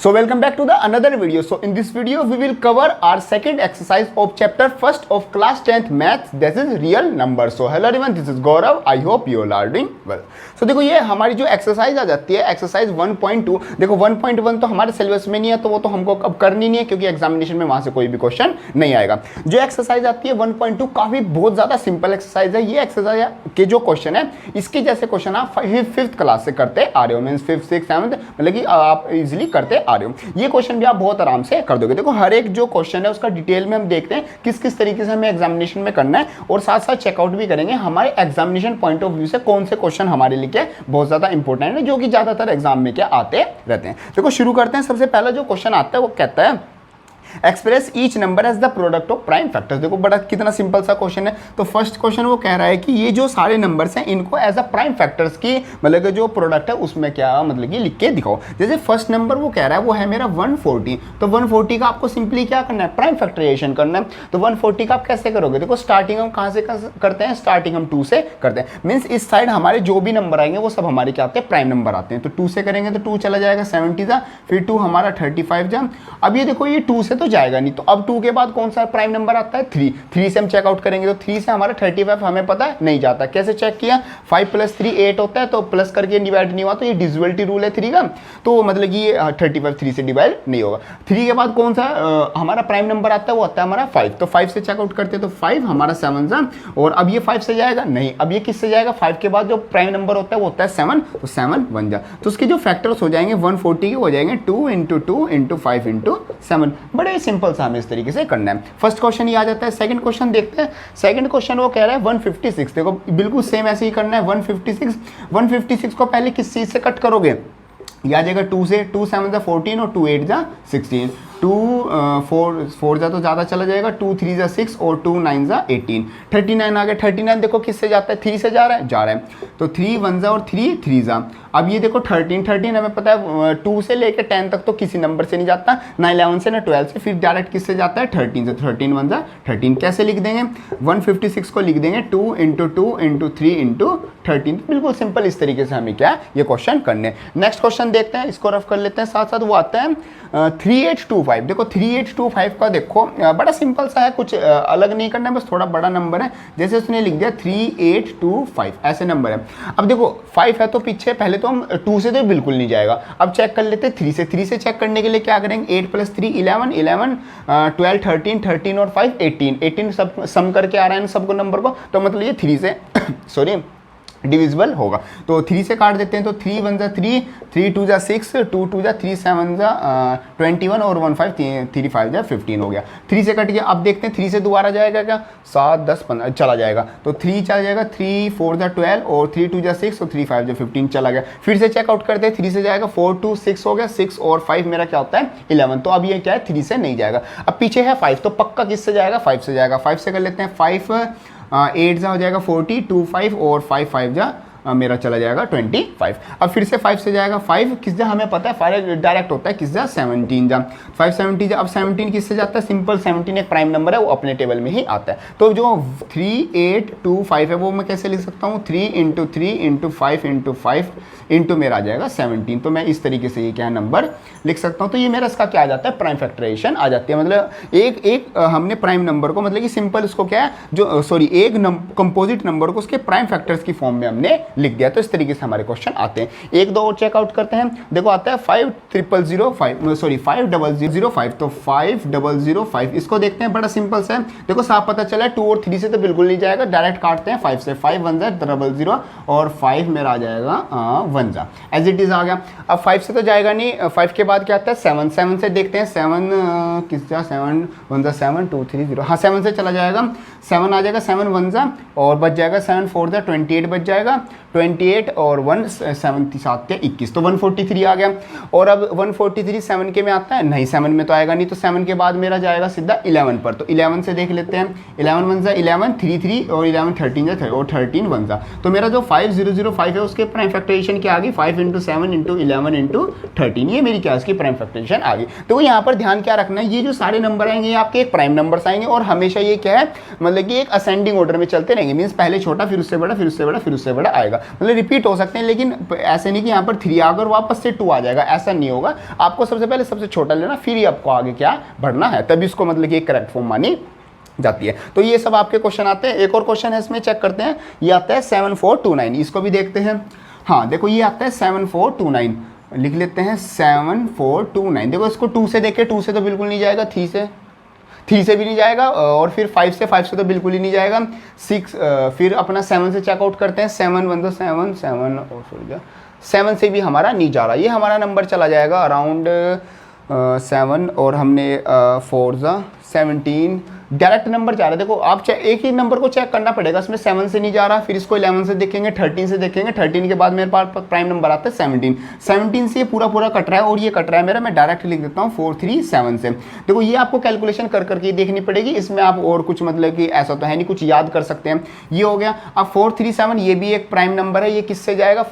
So welcome back to the another video. So in this video we will cover our second exercise of chapter first of class 10th maths. This is real number. So hello everyone, this is Gaurav. I hope you all are doing well. So देखो ये हमारी जो exercise आ जाती है exercise 1.2. देखो 1.1 तो हमारे syllabus में नहीं है तो वो तो हमको अब करनी नहीं है क्योंकि एग्जामिनेशन में वहां से कोई भी क्वेश्चन नहीं आएगा. जो एक्सरसाइज आती है 1.2 काफी बहुत ज्यादा सिंपल एक्सरसाइज है. ये एक्सरसाइज के जो क्वेश्चन है इसके जैसे क्वेश्चन आप फिफ्थ क्लास से करते आ रहे हो, मीन्स फिफ्थ सिक्स सेवंथ मतलब कि आप इजिली करते आ रहे हो. ये क्वेश्चन भी आप बहुत आराम से कर दोगे. देखो हर एक जो क्वेश्चन है उसका डिटेल में हम देखते हैं किस किस तरीके से हमें एग्जामिनेशन में करना है और साथ साथ चेकआउट भी करेंगे हमारे एग्जामिनेशन पॉइंट ऑफ व्यू से कौन से क्वेश्चन हमारे लिए बहुत ज्यादा इंपॉर्टेंट है जो कि ज्यादातर एग्जाम में क्या आते रहते हैं. देखो शुरू करते हैं. सबसे पहला जो क्वेश्चन आता है वो कहता है express each number as the product of prime factors. देखो बड़ा कितना सिंपल सा क्वेश्चन है. तो फर्स्ट क्वेश्चन वो कह रहा है कि ये जो सारे नंबर्स हैं इनको एज अ प्राइम फैक्टर्स की मतलब कि जो प्रोडक्ट है उसमें क्या मतलब कि लिख के दिखाओ. जैसे फर्स्ट नंबर वो कह रहा है वो है मेरा 140. तो 140 का आपको सिंपली क्या करना है, प्राइम फैक्टराइजेशन करना है. तो 140 का आप कैसे करोगे. देखो स्टार्टिंग हम कहाँ से करते हैं, स्टार्टिंग हम 2 से करते हैं. मीन्स इस साइड हमारे जो भी नंबर आएंगे वो सब हमारे क्या आते हैं, प्राइम नंबर आते हैं. तो 2 से करेंगे तो 2 चला जाएगा 70 जा, फिर 2 हमारा 35 जा. अब ये देखो ये 2 से तो जाएगा नहीं, तो अब 2 के बाद कौन सा प्राइम नंबर आता है 3. 3 से हम चेकआउट करेंगे तो 3 से हमारा 35 हमें पता है नहीं जाता. कैसे चेक किया, 5 + 3 8 होता है तो प्लस करके डिवाइड नहीं हुआ तो ये डिविजिबिलिटी रूल है 3 का. तो मतलब कि ये 35 3 से डिवाइड नहीं होगा. 3 के बाद कौन सा हमारा प्राइम नंबर आता है वो आता है हमारा 5. तो 5 से चेकआउट करते हैं तो 5 हमारा 7 जा. और अब ये 5 से जाएगा नहीं, अब ये किससे जाएगा, 5 के बाद जो प्राइम नंबर होता है वो होता है 7. तो 7 1 जा. तो उसके जो फैक्टर्स हो जाएंगे 140 के हो जाएंगे 2 × 2 × 5 × 7. बड़े सिंपल सा हमें इस तरीके से करना है. फर्स्ट क्वेश्चन ये आ जाता है. सेकंड क्वेश्चन देखते हैं. सेकंड क्वेश्चन वो कह रहा है 156. देखो बिल्कुल सेम ऐसे ही करना है. 156 को पहले किस चीज से कट करोगे, या जाएगा 2 से. 2 7 जा 14 और 2 8 जा 16. 2 4 जा तो ज़्यादा चला जाएगा. 2 3 जा 6 और 2 9 जा 18. 39 आ गया. 39 देखो किससे जाता है, 3 से जा रहा है. तो 3 1 जा और 3 3 जा. अब ये देखो 13 हमें पता है 2 से लेकर 10 तक तो किसी नंबर से नहीं जाता, ना 11 से ना 12 से. फिर डायरेक्ट किससे जाता है 13 से. 13 1 जा 13. कैसे लिख देंगे, 156 को लिख देंगे 2 × 2 × 3 × 13. बिल्कुल सिंपल इस तरीके से हमें क्या ये क्वेश्चन करने. नेक्स्ट क्वेश्चन देखते हैं, इसको रफ कर लेते हैं साथ साथ. वो आता है 3825. देखो 3825 का देखो बड़ा सिंपल सा है, कुछ अलग नहीं करना है, बस थोड़ा बड़ा नंबर है. जैसे उसने लिख दिया 3825 ऐसे नंबर है. अब देखो 5 है तो पीछे पहले तो हम 2 से तो बिल्कुल नहीं जाएगा. अब चेक कर लेते हैं 3 से. 3 से चेक करने के लिए क्या करेंगे, 8 + 3 11 11 12 13 13 और 5 18. 18 सब सम करके आ रहा है सबको नंबर को, तो मतलब ये 3 से सॉरी डिविजिबल होगा. तो 3 से काट देते हैं तो 3 1 जा 3 3 2 जा 6 2 2 जा 3 7 जा 21 और 1 5 3 5 जा 15 हो गया. 3 से कट गया. अब देखते हैं 3 से दोबारा जाएगा क्या, 7 10 15 चला जाएगा. तो 3 चला जाएगा, 3 4 जा 12 और 3 2 जा 6 और 3 5 जा 15 चला गया. फिर से चेकआउट करते हैं. 3 से जाएगा 4 2 6 हो गया. 6 और 5 मेरा क्या होता है 11. तो अब ये क्या है 3 से नहीं जाएगा. अब पीछे है 5 तो पक्का किससे जाएगा 5 से जाएगा. 5 से कर लेते हैं. 5 8 जा हो जाएगा 40 2 5 और 5 5 जा मेरा चला जाएगा 25. अब फिर से 5 से जाएगा. 5 किस जा हमें पता है, 5 डायरेक्ट होता है किस जा 17 जा. 5 17 जा. अब 17 किससे जाता है, सिंपल 17 एक प्राइम नंबर है, वो अपने टेबल में ही आता है. तो जो 3825 है वो मैं कैसे लिख सकता हूँ, 3 × 3 × 5 × 5 इंटू मेरा आ जाएगा 17. तो मैं इस तरीके से ये क्या नंबर लिख सकता हूँ. तो ये मेरा इसका क्या आ जाता है, प्राइम फैक्टराइजेशन आ जाती है. मतलब एक हमने प्राइम नंबर को मतलब कि सिंपल उसको क्या है जो सॉरी एक कंपोजिट नंबर को उसके प्राइम फैक्टर्स की फॉर्म में हमने लिख दिया. तो इस तरीके से हमारे क्वेश्चन आते हैं. एक दो और चेकआउट करते हैं. देखो आता है 5005 सॉरी 5005. तो 5005 इसको देखते हैं. बड़ा सिंपल सा है. देखो साफ पता चला 2 और 3 से तो बिल्कुल नहीं जाएगा, डायरेक्ट काटते हैं 5 से. 5 1 जा 00 और 5 मेरा आ जाएगा 1 जा. एज इट इज आ गया. अब 5 से तो जाएगा नहीं. 5 के बाद क्या आता है 7. 7 से देखते हैं 7 किस जा 7 1 जा 7 2 3 0. हाँ 7 से चला जाएगा. 7 आ जाएगा 7 1 जा और बच जाएगा 7 4 जा 28 बच जाएगा. 28 और 1 7 7 21. तो 143 आ गया. और अब 143 7 के में आता है नहीं, 7 में तो आएगा नहीं. तो 7 के बाद मेरा जाएगा सीधा 11 पर. तो 11 से देख लेते हैं. 11 1 जा 11 3 3 और 11 13 जा और 13 1 जा. तो मेरा जो 5005 है उसके प्राइम फैक्टराइजेशन क्या आ गई, 5 × 7 × 11 × 13. ये मेरी क्या इसकी प्राइम फैक्टराइजेशन आ गई. तो यहाँ पर ध्यान क्या रखना है, ये जो सारे नंबर आएंगे ये आपके एक प्राइम नंबर्स आएंगे और हमेशा ये क्या है मतलब कि एक असेंडिंग ऑर्डर में चलते रहेंगे. मीन्स पहले छोटा फिर उससे बड़ा फिर उससे बड़ा फिर उससे बड़ा आएगा. जाएगा, मतलब रिपीट हो सकते हैं, लेकिन ऐसे नहीं कि यहाँ पर 3 आकर वापस से 2 आ जाएगा, ऐसा नहीं होगा। आपको सबसे पहले सबसे छोटा लेना, फिर ही आपको आगे क्या बढ़ना है, तभी इसको मतलब कि एक करेक्ट फॉर्म मानी जाती है। तो ये सब आपके क्वेश्चन आते हैं। एक और क्वेश्चन है इसमें, चेक करते हैं। ये आता है 7429, इसको भी देखते हैं। हाँ देखो ये आता है 7429, लिख लेते हैं 7429। देखो इसको 2 से देखें, 2 से तो बिल्कुल नहीं जाएगा, 3 से भी नहीं जाएगा, और फिर 5 से तो बिल्कुल ही नहीं जाएगा। 6 फिर अपना 7 से चेकआउट करते हैं। 7 1 तो 7 7 और सॉरी 7 से भी हमारा नहीं जा रहा, ये हमारा नंबर चला जाएगा अराउंड 7, और हमने 4 17 डायरेक्ट नंबर जा रहा है। देखो आप एक ही नंबर को चेक करना पड़ेगा, इसमें 7 से नहीं जा रहा, फिर इसको 11 से देखेंगे, 13 से देखेंगे, 13 के बाद मेरे पास प्राइम नंबर आता है 17। 17 से ये पूरा कट रहा है, और ये कट रहा है मेरा, मैं डायरेक्ट लिख देता हूँ 437 से। देखो ये आपको कैलकुलेशन कर करके देखनी पड़ेगी, इसमें आप और कुछ मतलब कि ऐसा तो है नहीं, कुछ याद कर सकते हैं। ये हो गया। अब 437 ये भी एक प्राइम नंबर है, ये किससे जाएगा,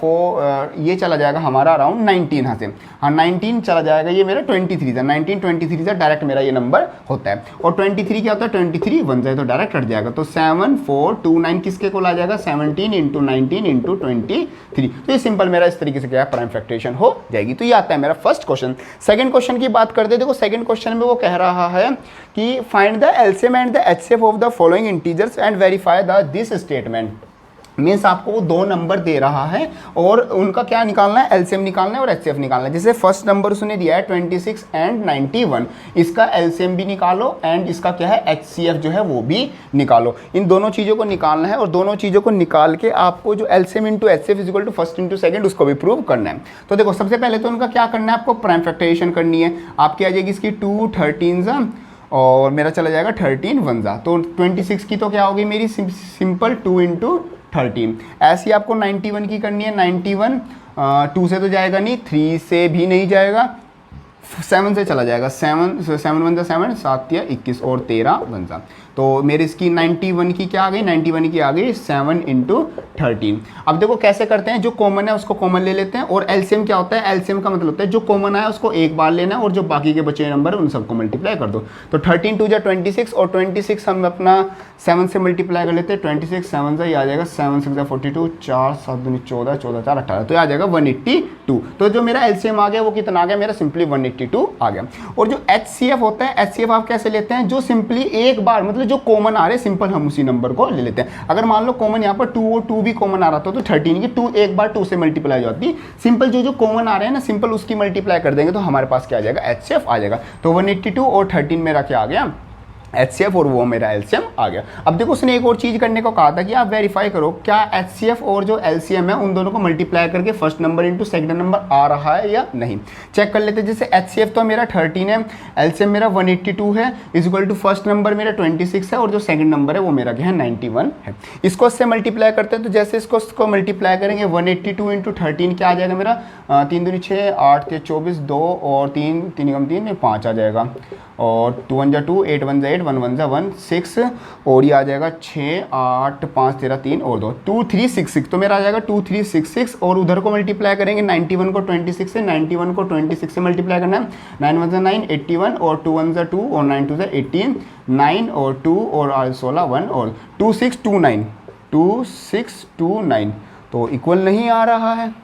ये चला जाएगा हमारा अराउंड 19 यहाँ से। हाँ 19 चला जाएगा, ये मेरा 23 था, 19 23 से डायरेक्ट मेरा ये नंबर होता है। और 23 क्या होता है, 23 बन जाए तो डायरेक्ट हट जाएगा। तो 7429 किसके को ला जाएगा, 17 × 19 × 23। तो ये सिंपल मेरा इस तरीके से क्या है, प्राइम फैक्टराइजेशन हो जाएगी। तो ये आता है मेरा फर्स्ट क्वेश्चन। सेकंड क्वेश्चन की बात करते हैं। देखो सेकंड क्वेश्चन में वो कह रहा है कि find the LCM and the HCF of the following integers and verify the this statement. Means आपको वो 2 नंबर दे रहा है और उनका क्या निकालना है, एलसीएम निकालना है और एचसीएफ निकालना है। जैसे फर्स्ट नंबर उसने दिया है 26 एंड 91, इसका एलसीएम भी निकालो एंड इसका क्या है, एचसीएफ जो है वो भी निकालो। इन दोनों चीज़ों को निकालना है, और दोनों चीज़ों को निकाल के आपको जो LCM into HCF is equal to first into second उसको भी प्रूव करना है। तो देखो सबसे पहले तो उनका क्या करना है, आपको प्राइम फैक्टराइजेशन करनी है। आपकी आ जाएगी इसकी 2 13 और मेरा चला जाएगा 13 1 तो 26 की तो क्या होगी मेरी सिंपल 2 × 13। ऐसी आपको 91 की करनी है। 91 2 से तो जाएगा नहीं, 3 से भी नहीं जाएगा, 7 से चला जाएगा। 7 7 1 7 7 या 21 और 13 1 तो मेरी इसकी 91 की क्या आ गई, 91 की आ गई 7 × 13। अब देखो कैसे करते हैं, जो कॉमन है उसको कॉमन ले लेते हैं, और एलसीएम क्या होता है, एलसीएम का मतलब होता है जो कॉमन आया उसको एक बार लेना है और जो बाकी के बचे नंबर है उन सबको मल्टीप्लाई कर दो। तो 13 2 26 और 26 हम अपना 7 से मल्टीप्लाई कर लेते हैं। 26 7 से आ जाएगा, 7 6 42, 4 7 2 14 14 4 18 तो आ जाएगा 182। तो जो मेरा एलसीएम आ गया वो कितना आ गया, मेरा सिंपली 182 आ गया। और जो एचसीएफ होता है, एचसीएफ आप कैसे लेते हैं, जो सिंपली एक बार मतलब जो कॉमन आ रहे सिंपल हम उसी नंबर को ले लेते हैं। अगर मान लो कॉमन यहाँ पर 2 और 2 भी कॉमन आ रहा था तो 13 की 2 एक बार 2 से मल्टीप्लाई हो जाती, सिंपल जो कॉमन आ रहे हैं ना सिंपल उसकी मल्टीप्लाई कर देंगे तो हमारे पास क्या आ जाएगा, एचसीएफ आ जाएगा। तो 182 और 13 मेरा क्या आ गया, एचसीएफ, और वो मेरा एलसीएम आ गया। अब देखो उसने एक और चीज़ करने को कहा था कि आप वेरीफाई करो क्या एचसीएफ और जो एलसीएम है उन दोनों को मल्टीप्लाई करके first number into second number आ रहा है या नहीं। चेक कर लेते हैं। जैसे एचसीएफ तो मेरा 13 है, एलसीएम मेरा 182 है, is equal to first number मेरा 26 है और जो सेकंड नंबर है वो मेरा क्या है 91 है। इसको इससे मल्टीप्लाई करते हैं तो जैसे इसको मल्टीप्लाई करेंगे 182 इंटू 13 क्या आ जाएगा मेरा 3 दूनी 6 8 3 24 2 और 3 3 कम 3 में 5 आ जाएगा, और 2 1 2 8 1 8 1 1 1 6 और ये आ जाएगा 6 8 5 13 3 और 2 2366 तो मेरा आ जाएगा 2366। और उधर को मल्टीप्लाई करेंगे 91 को 26 से, 91 को 26 से मल्टीप्लाई करना है। 9 1 9 81 और 2 1 2 और 9 2 18 9 और 2 और 16 1 और 2629 तो इक्वल नहीं आ रहा है।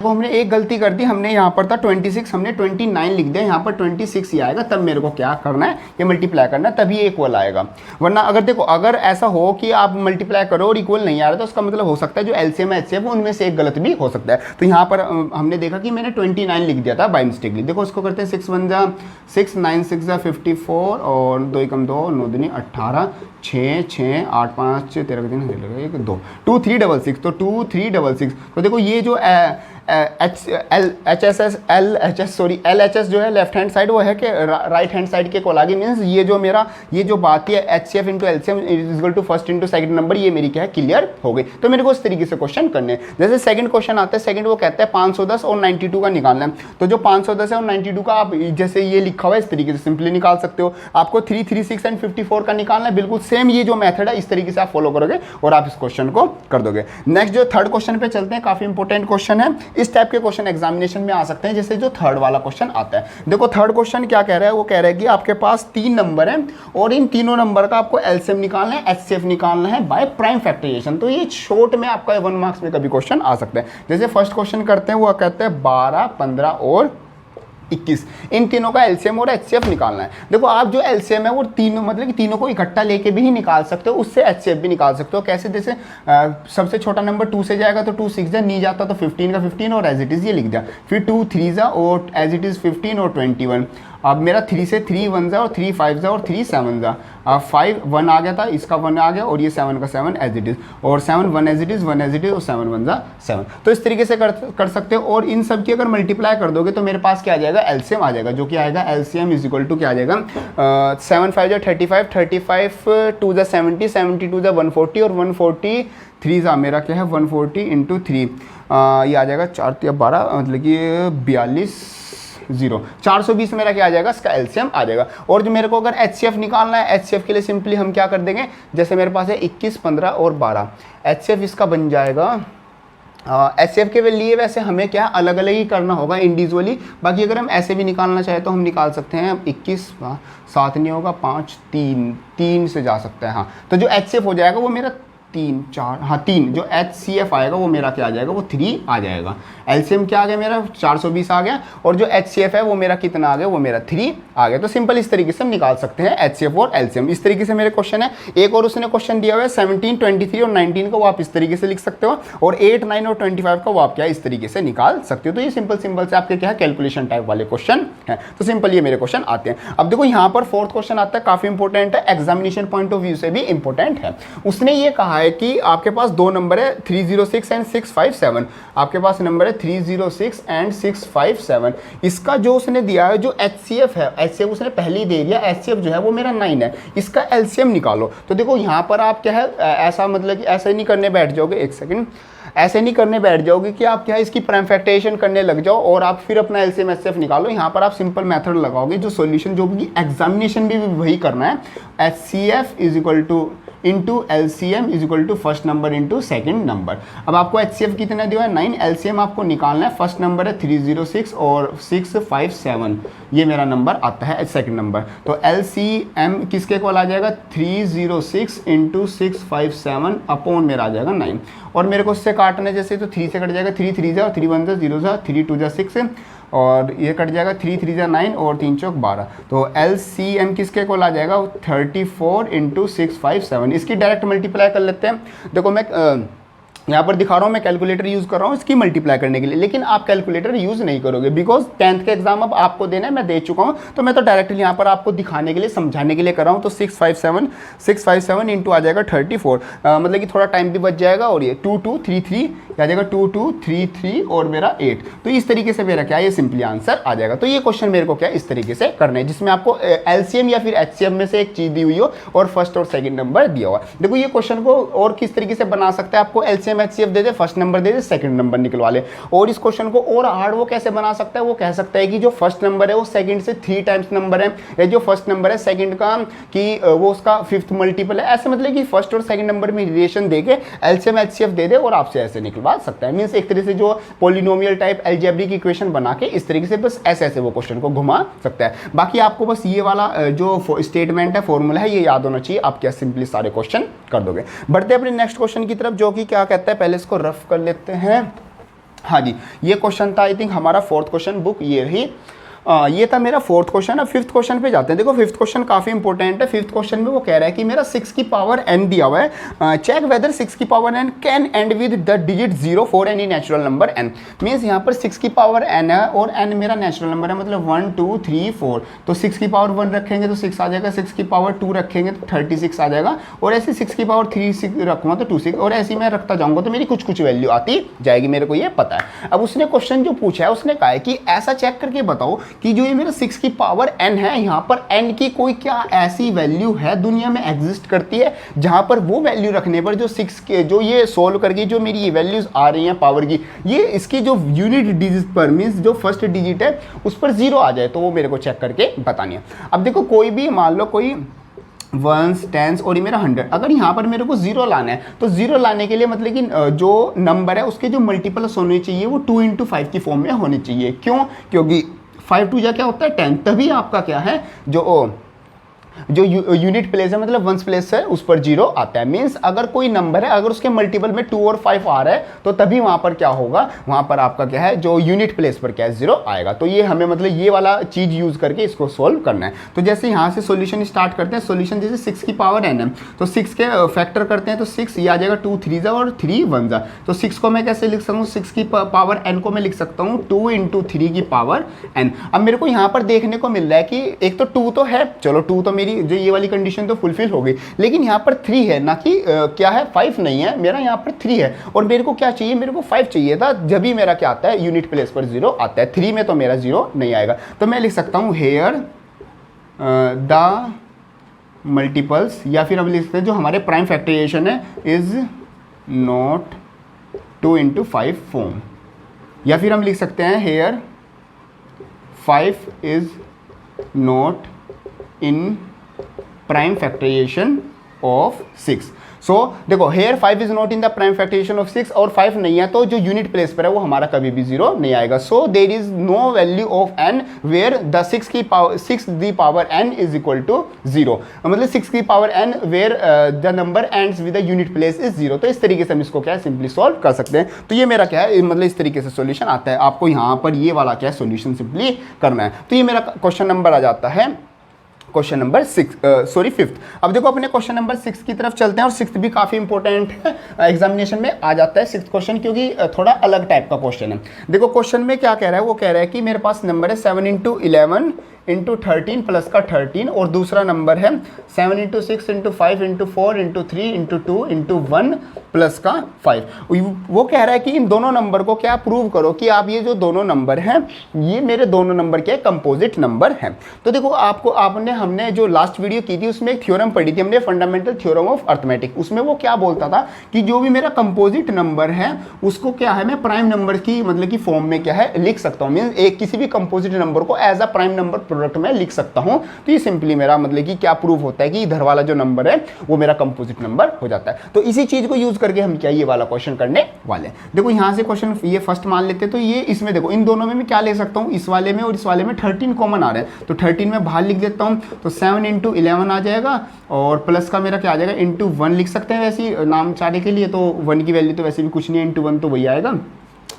तो हमने एक गलती कर दी, हमने यहाँ पर था 26 हमने 29 लिख दिया, यहाँ पर 26 ही आएगा। तब मेरे को क्या करना है, ये मल्टीप्लाई करना है, तभी इक्वल आएगा। वरना अगर देखो अगर ऐसा हो कि आप मल्टीप्लाई करो और इक्वल नहीं आ रहा तो उसका मतलब हो सकता है जो एलसीएम है एचसीएफ उनमें से एक गलत भी हो सकता है। तो यहाँ पर हमने देखा कि मैंने 29 लिख दिया था बाई मिस्टेकली। देखो उसको करते हैं 6 1 6 9 6 54 और 2 1 2 9 2 18 6 6 8 5 13 1 2 2 3 6 6 तो 2 3 6 6 तो देखो ये जो एल एच एस जो है लेफ्ट हैंड साइड वो है कि राइट हैंड साइड के कोलागी मीन्स ये जो मेरा ये जो बात है H C F into LCM is equal to first into second number, ये मेरी क्या है क्लियर हो गई। तो मेरे को इस तरीके से क्वेश्चन करने हैं। जैसे सेकंड क्वेश्चन आता है, सेकंड वो कहता है 510 और 92 का निकालना है। तो जो 510 है और 92 का आप जैसे ये लिखा हुआ है इस तरीके से सिंपली निकाल सकते हो। आपको 336 एंड 54 का निकालना है, बिल्कुल सेम ये जो मेथड है इस तरीके से आप फॉलो करोगे और आप इस क्वेश्चन को कर दोगे। नेक्स्ट जो थर्ड क्वेश्चन पे चलते हैं, काफी इंपॉर्टेंट क्वेश्चन है। इस टाइप के क्वेश्चन एग्जामिनेशन में आ सकते हैं, जैसे जो थर्ड वाला क्वेश्चन आता है। देखो थर्ड क्वेश्चन क्या कह रहा है, वो कह रहा है कि आपके पास 3 नंबर हैं और इन तीनों नंबर का आपको एलसीएम निकालना है, एचसीएफ निकालना है बाय प्राइम फैक्टराइजेशन। तो ये शॉर्ट में आपका 1 मार्क्स में कभी क्वेश्चन आ सकता है। जैसे फर्स्ट क्वेश्चन करते हैं, वो कहते हैं 12, 15 और 21, इन तीनों का एलसीएम और एचसीएफ निकालना है। देखो आप जो एलसीएम है वो तीनों मतलब कि तीनों को इकट्ठा लेके भी ही निकाल सकते हो, उससे एचसीएफ भी निकाल सकते हो। कैसे, जैसे सबसे छोटा नंबर 2 से जाएगा तो 2 6 जा, नहीं जाता तो 15 का 15 और एज इट इज़ ये लिख दिया, फिर 2 3 जा और एज इट इज़ 15 और 21। अब मेरा 3 से 3 1 जा और 3 5 जा और 3 7 जा, 5 1 आ गया था, इसका 1 आ गया और ये 7 का 7 एज इट इज़, और 7 1 as it is, 1 as it is और 7 1 जा 7। तो इस तरीके से कर सकते हो। और इन सब की अगर मल्टीप्लाई कर दोगे तो मेरे पास क्या आ जाएगा, एलसीएम आ जाएगा, जो कि आएगा एलसीएम इज इक्वल टू क्या आ जाएगा, 7 5 जा 35, 35 2 जा 70, 72 जा 140 और 143 जा मेरा क्या है 140 इंटू 3, ये आ जाएगा 4 या 12 मतलब कि 42 0, 420 मेरा क्या आ जाएगा, इसका एलसीएम आ जाएगा। और जो मेरे को अगर एचसीएफ निकालना है, एचसीएफ के लिए सिंपली हम क्या कर देंगे, जैसे मेरे पास है 21 15 और 12, एचसीएफ इसका बन जाएगा। एचसीएफ के लिए वैसे हमें क्या अलग अलग ही करना होगा इंडिविजुअली, बाकी अगर हम ऐसे भी निकालना चाहे तो हम निकाल सकते हैं। 21 7 नहीं होगा, 5 3 से जा सकता है। हाँ, तो जो एचसीएफ हो जाएगा वो मेरा 3 4, हाँ 3, जो एचसीएफ आएगा वो मेरा क्या आ जाएगा, वो 3 आ जाएगा। एलसीएम क्या आ गया मेरा 420 आ गया, और जो एचसीएफ है वो मेरा कितना आ गया, वो मेरा 3 आ गया। तो सिंपल इस तरीके से हम निकाल सकते हैं एचसीएफ और एलसीएम। इस तरीके से मेरे क्वेश्चन है। एक और उसने क्वेश्चन दिया हुआ है 17 23 और 19 का, वो आप इस तरीके से लिख सकते हो, और 8 9 और 25 का वो आप क्या इस तरीके से निकाल सकते हो। तो ये सिंपल से आपके क्या है कैलकुलेशन टाइप वाले क्वेश्चन है। तो सिंपल ये मेरे क्वेश्चन आते हैं। अब देखो यहाँ पर फोर्थ क्वेश्चन आता है, काफी इंपॉर्टेंट है, एग्जामिनेशन पॉइंट ऑफ व्यू से भी इंपॉर्टेंट है। उसने ये कहा है कि आपके पास 2 नंबर है 306 एंड 657, आपके पास नंबर है 306 एंड 657। इसका जो उसने दिया है, जो एचसीएफ है, एचसीएफ उसने पहले ही दे दिया, एचसीएफ जो है वो मेरा 9 है, इसका एलसीएम निकालो। तो देखो यहाँ पर आप क्या है, ऐसा मतलब कि ऐसे नहीं करने बैठ जाओगे, एक सेकंड, ऐसे नहीं करने बैठ जाओगे कि आप क्या है इसकी प्राइम फैक्टराइजेशन करने लग जाओ और आप फिर अपना एलसीएम एचसीएफ निकालो। यहाँ पर आप सिंपल मेथड लगाओगे, जो सॉल्यूशन जो भी एग्जामिनेशन भी वही करना है, HCF is equal to into LCM is equal to first number into second number. अब आपको एचसीएफ कितना दिया है 9, एलसीएम आपको निकालना है। फर्स्ट नंबर है 306 और 657, ये मेरा नंबर आता है सेकंड नंबर। तो एलसीएम किसके इक्वल आ जाएगा, 306 इंटू 657 अपॉन मेरा आ जाएगा 9। और मेरे को उससे काटना है, जैसे तो 3 से कट जाएगा, 3 3 जा, 3 1 जा 0 जा, 3 2 जा 6 और ये कट जाएगा, 3 3 जा 9 और 3 चौक 12। तो एलसीएम किसके इक्वल आ जाएगा, 34 इंटू 657। इसकी डायरेक्ट मल्टीप्लाई कर लेते हैं। देखो मैं यहाँ पर दिखा रहा हूँ, मैं कैलकुलेटर यूज़ कर रहा हूँ इसकी मल्टीप्लाई करने के लिए, लेकिन आप कैलकुलेटर यूज़ नहीं करोगे बिकॉज 10th का एग्जाम अब आपको देना है, मैं दे चुका हूँ। तो मैं तो डायरेक्टली यहाँ पर आपको दिखाने के लिए, समझाने के लिए कर रहा हूँ। तो 657 इंटू आ जाएगा 34, मतलब कि थोड़ा टाइम भी बच जाएगा। और ये 2233 आ जाएगा, 2233 और मेरा 8। तो इस तरीके से मेरा क्या है, ये सिंपली आंसर आ जाएगा। तो ये क्वेश्चन मेरे को क्या इस तरीके से करना है, जिसमें आपको एलसीएम या फिर एचसीएम में से एक चीज़ दी हुई हो और फर्स्ट और सेकंड नंबर दिया हुआ। देखो ये क्वेश्चन को और किस तरीके से बना सकते हैं, आपको एलसीएम एचसीएफ दे दे, फर्स्ट नंबर दे दे, सेकंड नंबर निकलवा ले। और इस क्वेश्चन को और हार्ड वो कैसे बना सकता है, वो कह सकता है कि जो फर्स्ट नंबर है वो सेकंड से 3 टाइम्स नंबर है, या जो फर्स्ट नंबर है सेकंड का कि वो उसका 5th मल्टीपल है। ऐसे मतलब कि फर्स्ट और सेकंड नंबर में रिलेशन देके एलसीएम एचसीएफ दे दे और आपसे ऐसे निकलवा सकता है। मींस एक तरह से जो पॉलिनोमियल टाइप अलजेब्रिक इक्वेशन बना के इस तरीके से बस ऐसे ऐसे वो क्वेश्चन को घुमा सकता है। बाकी आपको बस ये वाला जो स्टेटमेंट है, फॉर्मूला है, ये याद होना चाहिए। आप क्या सिंपली सारे क्वेश्चन कर दोगे। बढ़ते हैं अपने नेक्स्ट क्वेश्चन की तरफ, जो कि क्या कहता है, पहले इसको रफ कर लेते हैं। हाँ जी, ये क्वेश्चन था आई थिंक हमारा 4th क्वेश्चन बुक, ये रही। ये था मेरा 4th क्वेश्चन। अब 5th क्वेश्चन पे जाते हैं। देखो 5th क्वेश्चन काफ़ी इंपॉर्टेंट है। 5th क्वेश्चन में वो कह रहा है कि मेरा 6 की पावर n दिया हुआ है, चेक वेदर 6 की power n can and with the digit 0 for any natural number n। Means यहाँ पर 6 की पावर n है और n मेरा नेचुरल नंबर है, मतलब 1 2 3 4। तो 6 की पावर 1 रखेंगे तो 6 आ जाएगा, 6 की पावर 2 रखेंगे तो 36 आ जाएगा, और ऐसे 6 की पावर 3 रखूँगा तो 26, और ऐसे मैं रखता जाऊँगा तो मेरी कुछ वैल्यू आती जाएगी, मेरे को ये पता है। अब उसने क्वेश्चन जो पूछा है, उसने कहा है कि ऐसा चेक करके बताओ कि जो ये मेरा 6 की पावर n है, यहाँ पर n की कोई क्या ऐसी वैल्यू है दुनिया में एग्जिस्ट करती है जहाँ पर वो वैल्यू रखने पर जो 6 के जो ये सोल्व करके जो मेरी ये वैल्यूज आ रही हैं पावर की, ये इसकी जो यूनिट डिजिट पर मीन्स जो फर्स्ट डिजिट है उस पर 0 आ जाए, तो वो मेरे को चेक करके बतानी है। अब देखो कोई भी मान लो कोई वंस, टेंस और ये मेरा 100। अगर यहाँ पर मेरे को 0 लाना है तो 0 लाने के लिए मतलब कि जो नंबर है उसके जो मल्टीपल्स होने चाहिए वो 2 × 5 की फॉर्म में होनी चाहिए। क्यों? क्योंकि 5 2 जा क्या होता है 10, तभी आपका क्या है जो यूनिट प्लेस है मतलब वंस प्लेस है उस पर 0 आता है। मीन्स अगर कोई नंबर है अगर उसके मल्टीपल में 2 और 5 आ रहा है तो तभी वहां पर क्या होगा, वहां पर आपका क्या है जो यूनिट प्लेस पर क्या है 0 आएगा। तो ये हमें मतलब ये वाला चीज यूज करके इसको सोल्व करना है। तो जैसे यहाँ से सोल्यूशन स्टार्ट करते हैं, सोल्यूशन जैसे 6 की पावर n है तो 6 के फैक्टर करते हैं तो 6 ये आ जाएगा 2 3 जा और 3 1 जा। तो 6 को मैं कैसे लिख सकता हूँ, 6 की पावर n को मैं लिख सकता हूँ 2 × 3 की पावर n। अब मेरे को यहाँ पर देखने को मिल रहा है कि एक तो 2 तो है, चलो 2 तो मेरी जो ये वाली कंडीशन तो फुलफिल हो गई, लेकिन यहाँ पर 3 है ना कि क्या है 5 नहीं है, मेरा यहाँ पर 3 है और मेरे को क्या चाहिए, मेरे को 5 चाहिए था, जब भी मेरा क्या आता है यूनिट प्लेस पर 0 आता है। 3 में तो मेरा 0 नहीं आएगा। तो मैं लिख सकता हूँ हेयर द मल्टीपल्स, या फिर हम लिख सकते हैं जो हमारे प्राइम फैक्टराइजेशन है इज नॉट 2 × 5 फॉर्म, या फिर हम लिख सकते हैं here 5 is not in prime factorisation of 6। So देखो here 5 is not in the prime factorisation of 6 और 5 नहीं है तो जो यूनिट प्लेस पर है वो हमारा कभी भी 0 नहीं आएगा। So there is no value of n where the 6 the power n is equal to 0, मतलब 6 की power n where the number ends with the unit place is 0। तो इस तरीके से हम इसको क्या है सिंपली सॉल्व कर सकते हैं। तो ये मेरा क्या है मतलब इस तरीके से सॉल्यूशन आता है। आपको यहाँ पर ये वाला क्या है सॉल्यूशन सिंपली करना है। तो ये मेरा क्वेश्चन नंबर आ जाता है क्वेश्चन नंबर 5th। अब देखो अपने क्वेश्चन नंबर 6 की तरफ चलते हैं और 6th भी काफी इंपॉर्टेंट है, एग्जामिनेशन में आ जाता है 6th क्वेश्चन, क्योंकि थोड़ा अलग टाइप का क्वेश्चन है। देखो क्वेश्चन में क्या कह रहा है, वो कह रहा है कि मेरे पास नंबर है 7 × 11 × 13 प्लस का 13 और दूसरा नंबर है 7 × 6 × 5 × 4 × 3 × 2 × 1 प्लस का 5। वो कह रहा है कि इन दोनों नंबर को क्या प्रूव करो कि आप ये जो दोनों नंबर हैं ये मेरे दोनों नंबर के कंपोजिट नंबर हैं। तो देखो हमने जो लास्ट वीडियो की थी उसमें एक थ्योरम पढ़ी थी हमने, फंडामेंटल थ्योरम ऑफ अर्थमेटिक। उसमें वो क्या बोलता था कि जो भी मेरा कंपोजिट नंबर है उसको क्या है मैं प्राइम नंबर की मतलब की फॉर्म में क्या है लिख सकता हूँ। मीन्स एक किसी भी कंपोजिट नंबर को as a prime number product में लिख सकता हूं। तो ये सिंपली मेरा मतलब कि क्या प्रूव होता है कि इधर वाला जो नंबर है वो मेरा कंपोजिट नंबर हो जाता है। तो इसी चीज को यूज करके हम क्या ये वाला क्वेश्चन करने वाले हैं। देखो यहां से क्वेश्चन ये फर्स्ट मान लेते हैं, तो ये इसमें देखो इन दोनों में मैं क्या ले सकता हूं, इस वाले में और इस वाले में 13 कॉमन आ रहा है तो 13 में बाहर लिख देता हूं तो 7 × 11 आ जाएगा और प्लस का मेरा क्या आ जाएगा × 1 लिख सकते हैं वैसे नाम चारे के लिए, तो 1 की वैल्यू तो वैसे भी कुछ नहीं है, × 1 तो वही आएगा।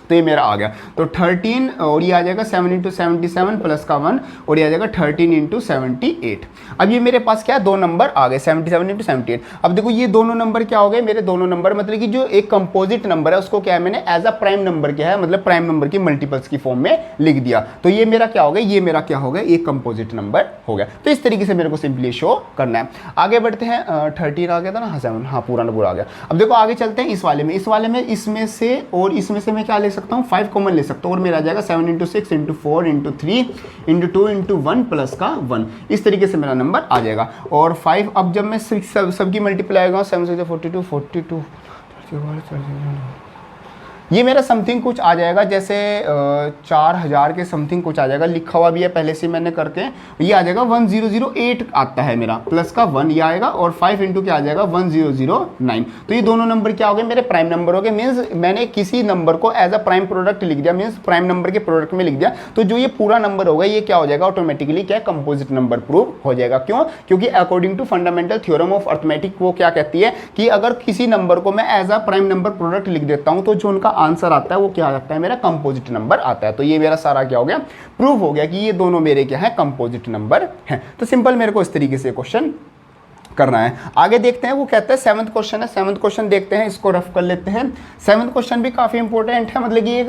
तो ये मेरा आ गया तो 13 और ये आ जाएगा 7 × 77 प्लस का 1 और ये आ जाएगा 13 × 78। अब ये मेरे पास क्या दो नंबर आ गए 77 × 78। अब देखो ये दोनों नंबर क्या हो गए मेरे दोनों नंबर, मतलब कि जो एक कंपोजिट नंबर है उसको क्या है मैंने एज अ प्राइम नंबर क्या है मतलब प्राइम नंबर की मल्टीपल्स की फॉर्म में लिख दिया। तो ये मेरा क्या हो गया, ये मेरा क्या हो गया एक कंपोजिट नंबर हो गया। तो इस तरीके से मेरे को सिंपली शो करना है। आगे बढ़ते हैं 13 आ गया था ना, हाँ 7 हाँ पूरा आ गया। अब देखो आगे चलते हैं इस वाले में इसमें से और इसमें से मैं क्या ले सकता हूँ 5 कॉमन ले सकता हूँ और मेरा आ जाएगा 7 × 6 × 4 × 3 × 2 × 1 प्लस का 1। इस तरीके से मेरा नंबर आ जाएगा। और 5 अब जब मैं सबकी मल्टीप्लाई करूँगा 7 6 42 ये मेरा समथिंग कुछ आ जाएगा जैसे 4000 के समथिंग कुछ आ जाएगा, लिखा हुआ भी है पहले से मैंने करके। ये आ जाएगा 1008 आता है मेरा प्लस का 1 ये आएगा और 5 × क्या आ जाएगा 1009। तो ये दोनों नंबर क्या हो गए मेरे प्राइम नंबर हो गए। मीन्स मैंने किसी नंबर को एज अ प्राइम प्रोडक्ट लिख दिया, मीन्स प्राइम नंबर के प्रोडक्ट में लिख दिया। तो जो ये पूरा नंबर होगा ये क्या हो जाएगा ऑटोमेटिकली क्या कंपोजिट नंबर प्रूव हो जाएगा। क्यों? क्योंकि according to fundamental theorem of arithmetic वो क्या कहती है कि अगर किसी नंबर को मैं as a prime number product लिख देता हूं तो जो उनका आंसर आता है वो क्या आता है मेरा कंपोजिट नंबर आता है। तो ये मेरा सारा क्या हो गया प्रूव हो गया कि ये दोनों मेरे क्या है कंपोजिट नंबर हैं। तो सिंपल मेरे को इस तरीके से क्वेश्चन करना है। आगे देखते हैं वो कहता है 7th क्वेश्चन है। 7th क्वेश्चन देखते हैं, इसको रफ कर लेते हैं। 7th क्वेश्चन भी काफी इंपॉर्टेंट है, मतलब कि एक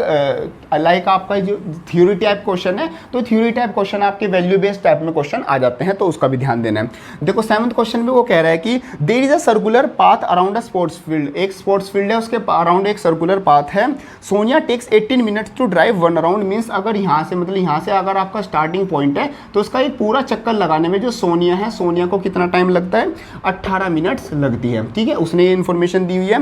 लाइक आपका जो थ्योरी टाइप क्वेश्चन है तो थ्योरी टाइप क्वेश्चन आपके वैल्यू बेस्ड टाइप में क्वेश्चन आ जाते हैं तो उसका भी ध्यान देना है। देखो 7th क्वेश्चन में वो कह रहा है कि there is a circular path around a sports field. एक स्पोर्ट्स फील्ड है उसके अराउंड एक सर्कुलर पाथ है। Sonia takes 18 minutes to drive 1 round. Means अगर यहाँ से मतलब यहाँ से अगर आपका स्टार्टिंग पॉइंट है तो उसका एक पूरा चक्कर लगाने में जो सोनिया है सोनिया को कितना टाइम लगता है 18 मिनट्स लगती है, ठीक है, उसने ये इन्फॉर्मेशन दी हुई है।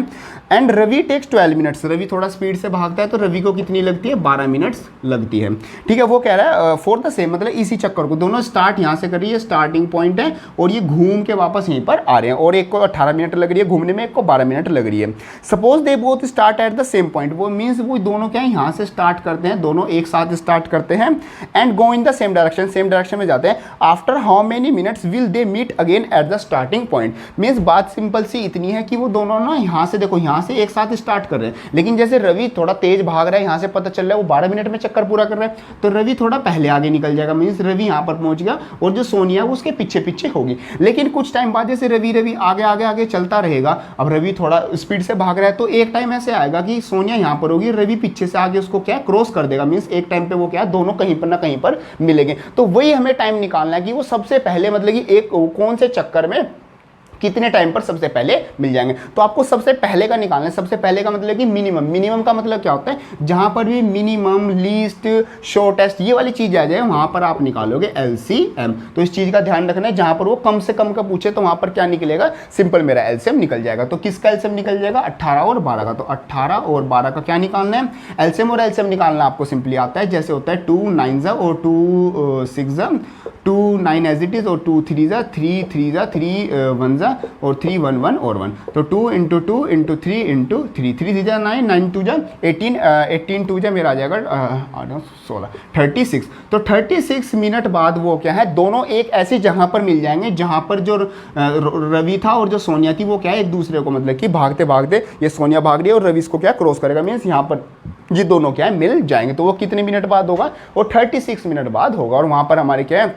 And Ravi takes 12 minutes, Ravi थोड़ा स्पीड से भागता है तो रवि को कितनी लगती है, 12 मिनट्स लगती है, ठीक है। वो कह रहा है फॉर द सेम, मतलब इसी चक्कर को, दोनों स्टार्ट यहाँ से कर रही है, स्टार्टिंग पॉइंट है, और ये घूम के वापस यहीं पर आ रहे हैं, और एक को 18 मिनट लग रही है घूमने में, एक को 12 मिनट लग रही है। Suppose they both start at the same point, वो मीन्स वो दोनों क्या है, यहाँ से स्टार्ट करते हैं, दोनों एक साथ स्टार्ट करते हैं, and go in the same direction, same direction में जाते हैं। After how many minutes will they meet again at the starting point. Means बात सिंपल सी इतनी है कि वो दोनों ना यहाँ से, देखो यहाँ से एक साथ स्टार्ट कर रहे हैं, लेकिन जैसे रवि थोड़ा तेज भाग रहा है, यहाँ से पता चल रहा है वो 12 मिनट में चक्कर पूरा कर रहा है, तो रवि थोड़ा पहले आगे निकल जाएगा, मीन्स रवि यहाँ पर पहुंच गया, और जो सोनिया है वो उसके पीछे पीछे होगी। लेकिन कुछ टाइम बाद जैसे रवि आगे आगे आगे चलता रहेगा, अब रवि थोड़ा स्पीड से भाग रहा है, तो एक टाइम ऐसे आएगा कि सोनिया यहाँ पर होगी, रवि पीछे से आगे उसको क्या क्रॉस कर देगा, मीन्स एक टाइम पे वो क्या दोनों कहीं पर ना कहीं पर मिलेंगे। तो वही हमें टाइम निकालना है कि वो सबसे पहले, मतलब कि एक कौन से चक्कर में कितने टाइम पर सबसे पहले मिल जाएंगे। तो आपको सबसे पहले का निकालना है। सबसे पहले का मतलब कि मिनिमम, मिनिमम का मतलब क्या होता है, जहां पर भी मिनिमम, लीस्ट, शॉर्टेस्ट ये वाली चीज आ जाए वहां पर आप निकालोगे एलसीएम। तो इस चीज का ध्यान रखना है, जहां पर वो कम से कम का पूछे तो वहां पर क्या निकलेगा, सिंपल मेरा एलसीएम निकल जाएगा। तो किसका एलसीएम निकल जाएगा, 18 और 12 का। तो 18 और 12 का क्या निकालना है, एलसीएम। और एलसीएम निकालना आपको सिंपली आता है, जैसे होता है 2 9 जा और 2 6 जा, 2 9 एज इट इज, और 2 3 जा, 3 3 जा, 3 1 जा, और 3 1 1 और 1। तो 2 × 2 × 3 × 3, 3 3 जा 9, 9 2 जा 18, 18 2 जा मेरा आ जाएगा 16, 36। तो 36 मिनट बाद वो क्या है, दोनों एक ऐसी जगह पर मिल जाएंगे जहां पर जो रवि था और जो सोनिया थी वो क्या है, एक दूसरे को, मतलब कि भागते भागते ये सोनिया भाग रही है और रवि इसको क्या क्रॉस करेगा, मीन्स यहाँ पर ये दोनों क्या है मिल जाएंगे। तो वो कितने मिनट बाद होगा, वो 36 मिनट बाद होगा। और वहां पर हमारे क्या है,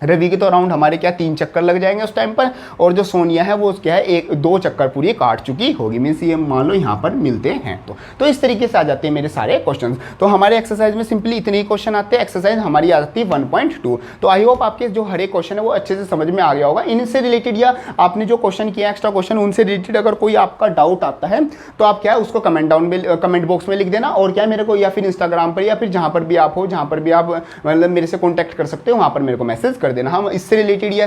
रवि के तो अराउंड हमारे क्या 3 चक्कर लग जाएंगे उस टाइम पर, और जो सोनिया है वो क्या है 1-2 चक्कर पूरी काट चुकी होगी, मीन्स ये मान लो यहाँ पर मिलते हैं। तो इस तरीके से आ जाते हैं मेरे सारे क्वेश्चंस। तो हमारे एक्सरसाइज में सिंपली इतने ही क्वेश्चन आते हैं। एक्सरसाइज हमारी आ जाती है 1.2। तो आई होप आपके जो हर एक क्वेश्चन है वो अच्छे से समझ में आ गया होगा। इनसे रिलेटेड या आपने जो क्वेश्चन किया एक्स्ट्रा क्वेश्चन, उनसे रिलेटेड अगर कोई आपका डाउट आता है तो आप क्या है उसको कमेंट बॉक्स में लिख देना, और क्या मेरे को या फिर इंस्टाग्राम पर या फिर जहाँ पर भी आप हो, जहाँ पर भी आप मतलब मेरे से कॉन्टैक्ट कर सकते हो, वहाँ पर मेरे को मैसेज कर देना। हम इससे रिलेटेड या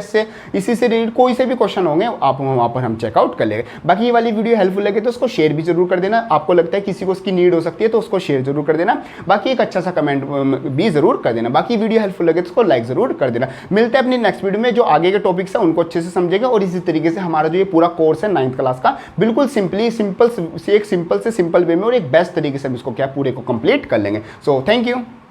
इसी से रिलेटेड कोई से भी क्वेश्चन होंगे आप वहाँ पर हम चेकआउट कर लेंगे। बाकी ये वाली वीडियो हेल्पफुल लगे तो उसको शेयर भी जरूर कर देना। आपको लगता है किसी को उसकी नीड हो सकती है तो उसको शेयर जरूर कर देना। बाकी एक अच्छा सा कमेंट भी जरूर कर देना। बाकी वीडियो हेल्पफुल लगे तो उसको लाइक जरूर कर देना। मिलते हैं अपनी नेक्स्ट वीडियो में, जो आगे के टॉपिक्स है उनको अच्छे से समझेगा, और इसी तरीके से हमारा जो ये पूरा कोर्स है 9th क्लास का बिल्कुल सिंपल से सिंपल वे में और एक बेस्ट तरीके से हम इसको क्या पूरे को कंप्लीट कर लेंगे। So thank you.